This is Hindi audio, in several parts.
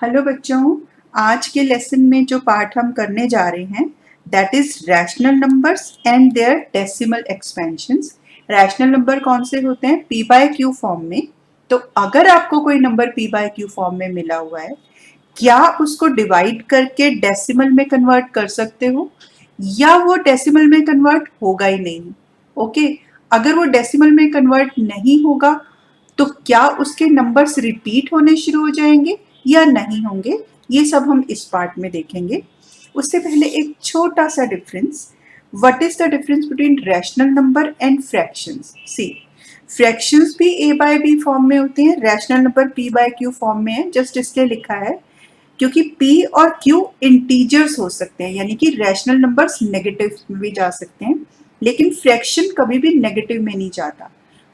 हेलो बच्चों, आज के लेसन में जो पार्ट हम करने जा रहे हैं that is rational numbers and their decimal expansions. Rational number कौन से होते हैं? पी बाय क्यू फॉर्म में। तो अगर आपको कोई number P by Q form में मिला हुआ है, क्या आप उसको डिवाइड करके डेसिमल में कन्वर्ट कर सकते हो या वो डेसिमल में कन्वर्ट होगा ही नहीं? ओके, अगर वो डेसिमल में कन्वर्ट नहीं होगा तो क्या उसके नंबर्स रिपीट होने शुरू हो जाएंगे या नहीं होंगे? ये सब हम इस पार्ट में देखेंगे। उससे पहले एक छोटा सा difference, what is the difference between rational number and fractions? See, fractions भी ए बाय बी फॉर्म में होते हैं, rational number P by Q form में है। जस्ट इसलिए लिखा है क्योंकि p और q इंटीजर्स हो सकते हैं, यानी कि रैशनल नंबर्स नेगेटिव में भी जा सकते हैं, लेकिन फ्रैक्शन कभी भी नेगेटिव में नहीं जाता।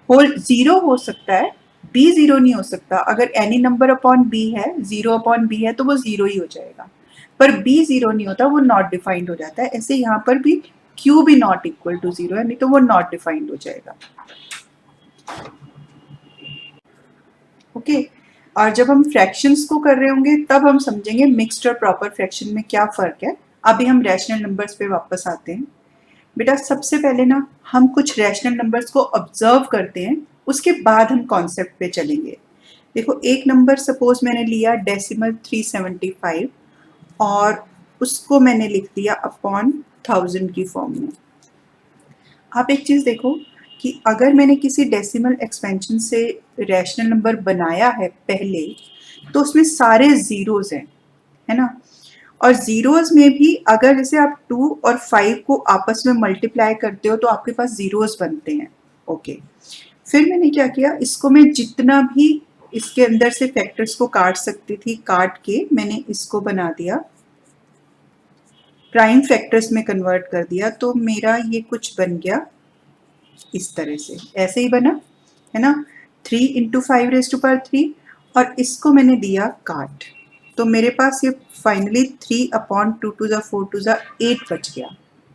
होल जीरो हो सकता है, b जीरो नहीं हो सकता। अगर एनी नंबर अपॉन b है, जीरो अपॉन b है, तो वो जीरो ही हो जाएगा। पर b जीरो नहीं होता, वो नॉट डिफाइंड हो जाता है। ऐसे यहाँ पर भी q भी नॉट इक्वल टू जीरो है, नहीं तो वो नॉट डिफाइंड हो जाएगा। ओके, और जब हम फ्रैक्शंस को कर रहे होंगे तब हम समझेंगे मिक्स्ड और प्रॉपर फ्रैक्शन में क्या फ़र्क है। अभी हम रैशनल नंबर्स पे वापस आते हैं। बेटा, सबसे पहले ना हम कुछ रैशनल नंबर्स को ऑब्जर्व करते हैं, उसके बाद हम कॉन्सेप्ट पे चलेंगे। देखो, एक नंबर सपोज मैंने लिया डेसिमल 375 और उसको मैंने लिख दिया अपॉन 1000 की फॉर्म में। आप एक चीज़ देखो कि अगर मैंने किसी डेसिमल एक्सपेंशन से रैशनल नंबर बनाया है पहले, तो उसमें सारे ज़ीरोज़ हैं, है ना? और ज़ीरोज़ में भी अगर जैसे आप 2 और 5 को आपस में मल्टीप्लाई करते हो तो आपके पास ज़ीरोज़ बनते हैं। ओके, फिर मैंने क्या किया, इसको मैं जितना भी इसके अंदर से फैक्टर्स को काट सकती थी काट के मैंने इसको बना दिया, प्राइम फैक्टर्स में कन्वर्ट कर दिया। तो मेरा ये कुछ बन गया इस तरह से, ऐसे ही बना, है ना? 3 इंटू 5⁻³ और इसको मैंने दिया काट, तो मेरे पास ये फाइनली 3 अपॉन 2 टू द 4 टू द 8 बच गया।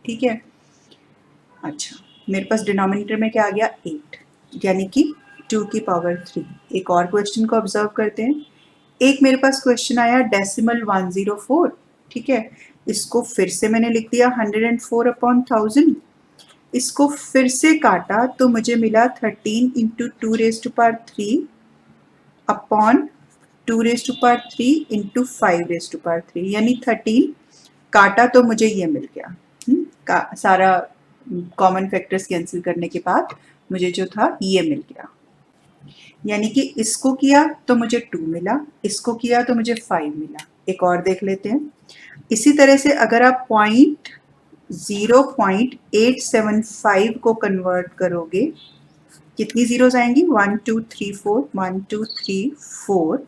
ठीक है, अच्छा, मेरे पास डिनोमिनेटर में क्या आ गया? 8, यानी कि 2 की पावर 3। एक और क्वेश्चन को ऑब्जर्व करते हैं। एक मेरे पास क्वेश्चन आया डेसिमल 104, ठीक है, इसको फिर से मैंने लिख दिया 104 अपॉन 1000। इसको फिर से काटा तो मुझे मिला 13 इंटू 2⁻³ अपॉन 2⁻³ इंटू 5⁻³, यानी 13। काटा तो मुझे ये मिल गया। सारा कॉमन फैक्टर्स कैंसिल करने के बाद मुझे जो था ये मिल गया, यानी कि इसको किया तो मुझे 2 मिला, इसको किया तो मुझे 5 मिला। एक और देख लेते हैं। इसी तरह से अगर आप 0.875 को कन्वर्ट करोगे, कितनी जीरोस आएंगी? 1 2 3 4, 1 2 3 4,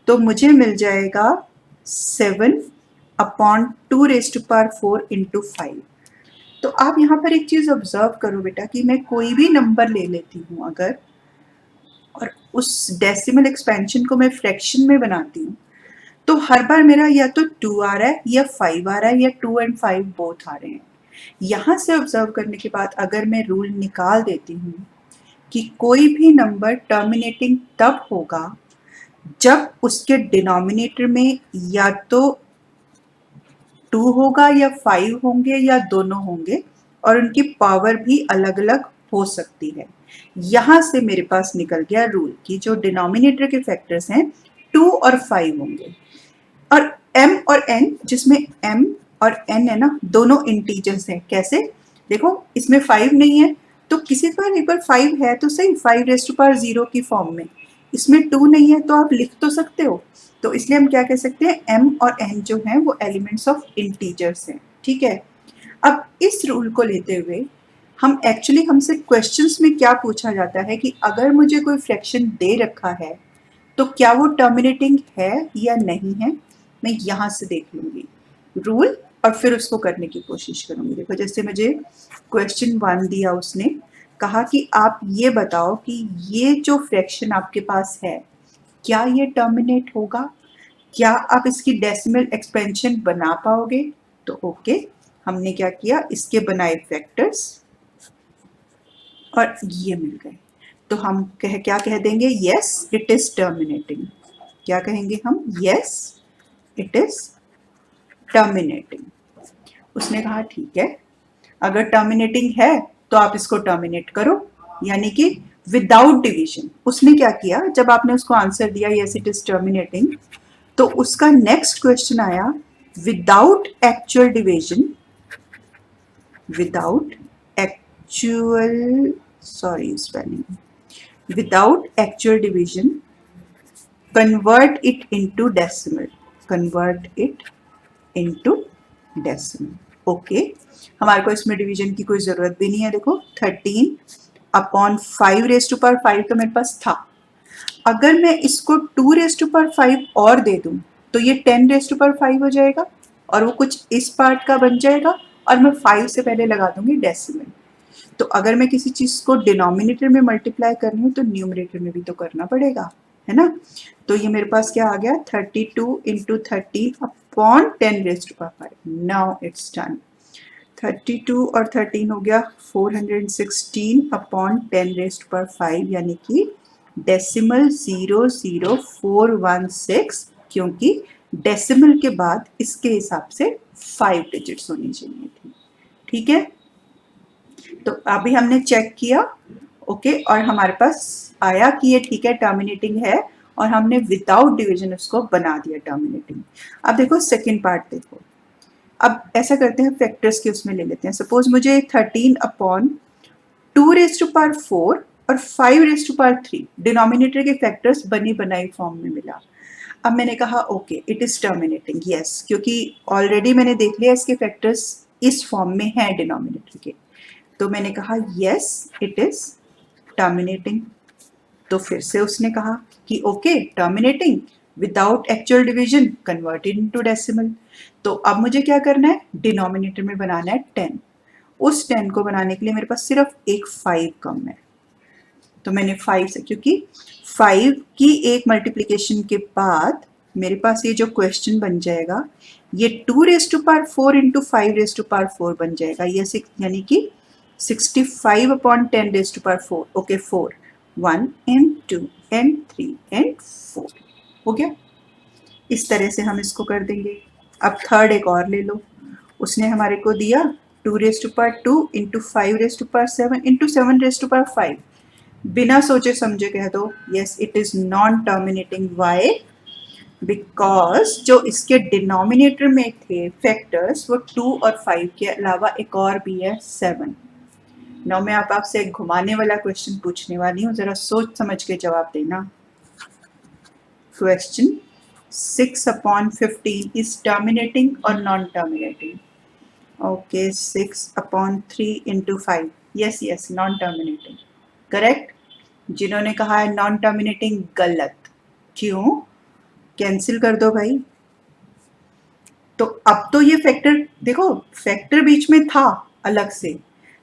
तो मुझे मिल जाएगा 7 अपॉन 2⁻⁴ इंटू 5। तो आप यहाँ पर एक चीज़ ऑब्जर्व करो बेटा कि मैं कोई भी नंबर ले लेती हूँ अगर, और उस डेसिमल एक्सपेंशन को मैं फ्रैक्शन में बनाती हूँ, तो हर बार मेरा या तो 2 आ रहा है या 5 आ रहा है या 2 एंड 5 बोथ आ रहे हैं। यहाँ से ऑब्जर्व करने के बाद अगर मैं रूल निकाल देती हूँ कि कोई भी नंबर टर्मिनेटिंग तब होगा जब उसके डिनोमिनेटर में या तो 2 होगा या 5 होंगे या दोनों होंगे, और उनकी पावर भी अलग अलग हो सकती है। यहाँ से मेरे पास निकल गया रूल कि जो डिनोमिनेटर के फैक्टर्स हैं 2 और 5 होंगे, और m और n, जिसमें m और n है ना, दोनों इंटीजर्स हैं। कैसे? देखो, इसमें 5 नहीं है तो किसी पर एक बार 5 है तो सही, 5⁻0 की फॉर्म में। इसमें 2 नहीं है तो आप लिख तो सकते हो। तो इसलिए हम क्या कह सकते हैं, m और n जो हैं वो एलिमेंट्स ऑफ इंटीजर्स हैं। ठीक है, अब इस रूल को लेते हुए हम एक्चुअली, हमसे क्वेश्चंस में क्या पूछा जाता है कि अगर मुझे कोई फ्रैक्शन दे रखा है तो क्या वो टर्मिनेटिंग है या नहीं है, मैं यहाँ से देख लूँगी रूल और फिर उसको करने की कोशिश करूँगी। देखो, जैसे मुझे क्वेश्चन 1 दिया, उसने कहा कि आप ये बताओ कि ये जो फ्रैक्शन आपके पास है क्या ये टर्मिनेट होगा, क्या आप इसकी डेसिमल एक्सपेंशन बना पाओगे? तो ओके, हमने क्या किया, इसके बनाए फैक्टर्स और ये मिल गए, तो हम क्या कह देंगे, यस इट इज टर्मिनेटिंग। क्या कहेंगे हम? Yes it is terminating. उसने कहा ठीक है, अगर टर्मिनेटिंग है तो आप इसको टर्मिनेट करो, यानी कि विदाउट डिवीजन। उसने क्या किया, जब आपने उसको आंसर दिया यस इट इज टर्मिनेटिंग, तो उसका नेक्स्ट क्वेश्चन आया without actual division, without actual, sorry spelling, without actual division, convert it into decimal, convert it into decimal। Okay, हमारे को इसमें डिवीजन की कोई जरूरत भी नहीं है। देखो 13/5 तो मेरे पास था, अगर मैं इसको 2/5 और दे दूं तो ये 10/5 हो जाएगा और वो कुछ इस पार्ट का बन जाएगा, और मैं 5 से पहले लगा दूंगी डेसिमल। तो अगर मैं किसी चीज को डिनोमिनेटर में मल्टीप्लाई करनी हूँ तो न्यूमरेटर में भी तो करना पड़ेगा, है ना। तो ये मेरे पास क्या आ गया, 32 इंटू 13/10⁵। Now it's done. 32 और 13 हो गया 416/10⁵, यानी कि डेसिमल 00416, क्योंकि डेसिमल के बाद इसके हिसाब से 5 डिजिट्स होनी चाहिए थी। ठीक है, तो अभी हमने चेक किया, ओके, और हमारे पास आया कि ये ठीक है टर्मिनेटिंग है, और हमने विदाउट डिवीजन उसको बना दिया टर्मिनेटिंग। अब देखो सेकंड पार्ट देखो, अब ऐसा करते हैं फैक्टर्स के उसमें ले लेते हैं। सपोज मुझे 13/2⁴ और 5⁵ डिनोमिनेटर के फैक्टर्स बनी बनाई फॉर्म में मिला। अब मैंने कहा okay it is terminating, yes, क्योंकि ऑलरेडी मैंने देख लिया इसके फैक्टर्स इस फॉर्म में हैं डिनोमिनेटर के, तो मैंने कहा यस इट इज टर्मिनेटिंग। तो फिर से उसने कहा कि okay terminating without actual division, converted into decimal. तो अब मुझे क्या करना है, डिनोमिनेटर में बनाना है 10। उस 10 को बनाने के लिए मेरे पास सिर्फ एक 5 कम है, तो मैंने 5 से, क्योंकि 5 की एक मल्टीप्लिकेशन के बाद मेरे पास ये जो क्वेश्चन बन जाएगा ये 2⁴ इंटू 5⁴ बन जाएगा, ये यानी कि 65/10⁴। ओके 4, 1 and 2 and 3 and 4 हो गया। इस तरह से हम इसको कर देंगे। अब थर्ड एक और ले लो, उसने हमारे को दिया 2⁵2 इंटू 5⁵7 इंटू 7⁵5। बिना सोचे समझे कह दो yes it is non terminating. Why? Because जो इसके डिनोमिनेटर में थे फैक्टर्स वो 2 और 5 के अलावा एक और भी है 7। नौ मैं आपसे एक घुमाने वाला क्वेश्चन पूछने वाली हूँ, जरा सोच समझ के जवाब देना। क्वेश्चन 6/15 इज टर्मिनेटिंग और non terminating? Okay 6/3 into 5, yes yes non terminating, correct. जिन्होंने कहा है नॉन टर्मिनेटिंग गलत। क्यों? कैंसिल कर दो भाई। तो अब तो ये फैक्टर देखो, फैक्टर बीच में था अलग से,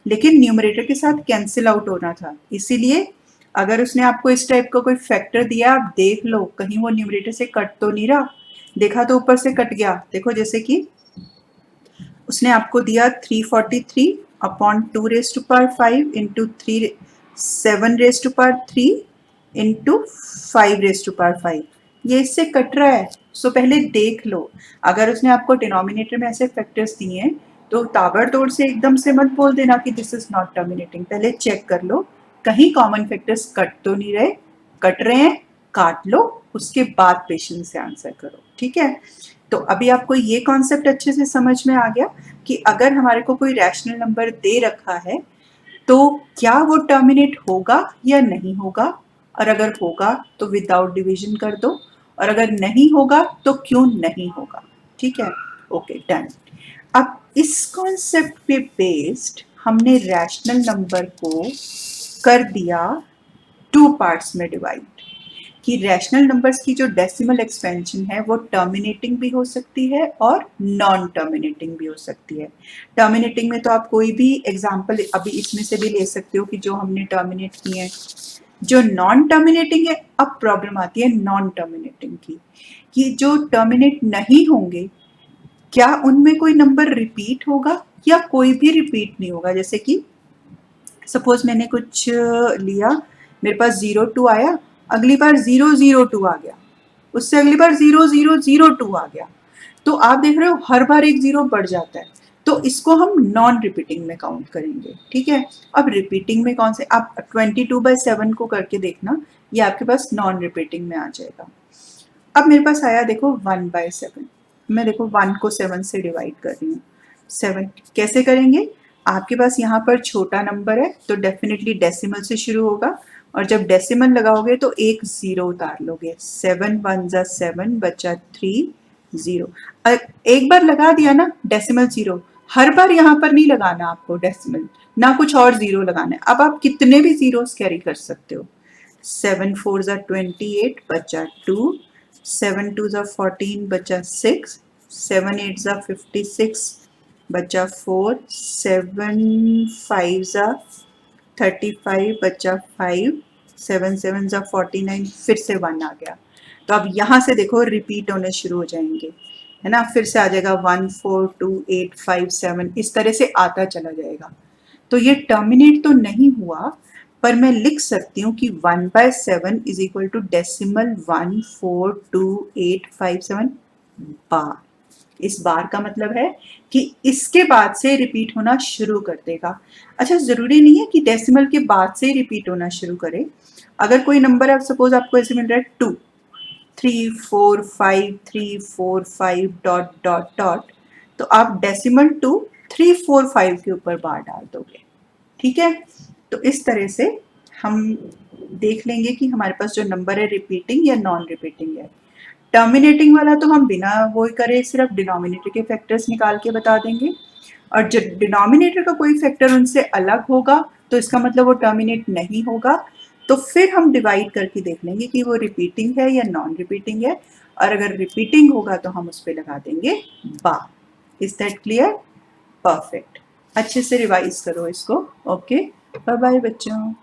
लेकिन न्यूमरेटर के साथ कैंसिल आउट होना था, इसीलिए अगर उसने आपको इस टाइप का कोई फैक्टर दिया आप देख लो कहीं वो न्यूमरेटर से कट तो नहीं रहा। देखा तो ऊपर से कट गया। देखो जैसे कि उसने आपको दिया 343/2⁵ इंटू 7⁵3 इंटू 5⁵5, ये इससे कट रहा है। सो पहले देख लो, अगर उसने आपको डिनोमिनेटर में ऐसे फैक्टर्स दिए हैं तो ताबड़तोड़ से एकदम से मत बोल देना कि दिस इज नॉट टर्मिनेटिंग। पहले चेक कर लो कहीं कॉमन फैक्टर्स कट तो नहीं रहे, कट रहे हैं काट लो, उसके बाद पेशेंस से आंसर करो। ठीक है, तो अभी आपको ये कॉन्सेप्ट अच्छे से समझ में आ गया कि अगर हमारे को कोई रैशनल नंबर दे रखा है तो क्या वो टर्मिनेट होगा या नहीं होगा, और अगर होगा तो विदाउट डिवीजन कर दो, और अगर नहीं होगा तो क्यों नहीं होगा। ठीक है, ओके डन। अब इस कॉन्सेप्ट पे बेस्ड हमने रैशनल नंबर को कर दिया 2 पार्ट्स में डिवाइड, कि रैशनल नंबर्स की जो डेसिमल एक्सपेंशन है वो टर्मिनेटिंग भी हो सकती है और नॉन टर्मिनेटिंग भी हो सकती है। टर्मिनेटिंग में तो आप कोई भी एग्जांपल अभी इसमें से भी ले सकते हो कि जो हमने टर्मिनेट किए हैं। जो नॉन टर्मिनेटिंग है, अब प्रॉब्लम आती है नॉन टर्मिनेटिंग की, कि जो टर्मिनेट नहीं होंगे क्या उनमें कोई नंबर रिपीट होगा या कोई भी रिपीट नहीं होगा। जैसे कि सपोज मैंने कुछ लिया, मेरे पास 02 आया, अगली बार 002 आ गया, उससे अगली बार 0002 आ गया, तो आप देख रहे हो हर बार एक जीरो बढ़ जाता है, तो इसको हम नॉन रिपीटिंग में काउंट करेंगे, ठीक है। अब रिपीटिंग में कौन से, आप 22/7 को करके देखना, ये आपके पास नॉन रिपीटिंग में आ जाएगा। अब मेरे पास आया देखो 1/7, मैं देखो 1 को 7 से डिवाइड कर रही हूँ। 7 कैसे करेंगे, आपके पास यहाँ पर छोटा नंबर है तो डेफिनेटली डेसिमल से शुरू होगा, और जब डेसिमल लगाओगे तो एक जीरो उतार लोगे। 7 1 जा 7 बचा 3 0। एक बार लगा दिया ना डेसिमल जीरो, हर बार यहाँ पर नहीं लगाना आपको डेसिमल, ना कुछ और जीरो लगाना है। अब आप कितने भी जीरोस कैरी कर सकते हो। 7 4 जा 28 बचा 2, 7 2 जा 14 बचा 6, 7 8 जा 56 बचा 4, 7 5 जा 35 बचा 5, 7 7 जा 49, फिर से 1 आ गया। तो अब यहाँ से देखो रिपीट होने शुरू हो जाएंगे, है ना, फिर से आ जाएगा 1 4 2 8 5 7, इस तरह से आता चला जाएगा। तो ये टर्मिनेट तो नहीं हुआ, पर मैं लिख सकती हूँ कि 1/7 इज इक्वल टू डेसिमल 1 4 2 8 5 7 बार। इस बार का मतलब है कि इसके बाद से रिपीट होना शुरू कर देगा। अच्छा, ज़रूरी नहीं है कि डेसिमल के बाद से ही रिपीट होना शुरू करे। अगर कोई नंबर है, सपोज आपको ऐसे मिल रहा है 2 3 4 5 3 4 5 डॉट डॉट डॉट, तो आप डेसिमल 2 3 4 5 के ऊपर बार डाल दोगे, ठीक है। तो इस तरह से हम देख लेंगे कि हमारे पास जो नंबर है रिपीटिंग या नॉन रिपीटिंग है। टर्मिनेटिंग वाला तो हम बिना वो करे सिर्फ डिनोमिनेटर के फैक्टर्स निकाल के बता देंगे, और जब डिनोमिनेटर का कोई फैक्टर उनसे अलग होगा तो इसका मतलब वो टर्मिनेट नहीं होगा। तो फिर हम डिवाइड करके देख लेंगे कि वो रिपीटिंग है या नॉन रिपीटिंग है, और अगर रिपीटिंग होगा तो हम उस पर लगा देंगे bar. Is that clear? Perfect. अच्छे से रिवाइज करो इसको। ओके, बाय बाय बच्चों।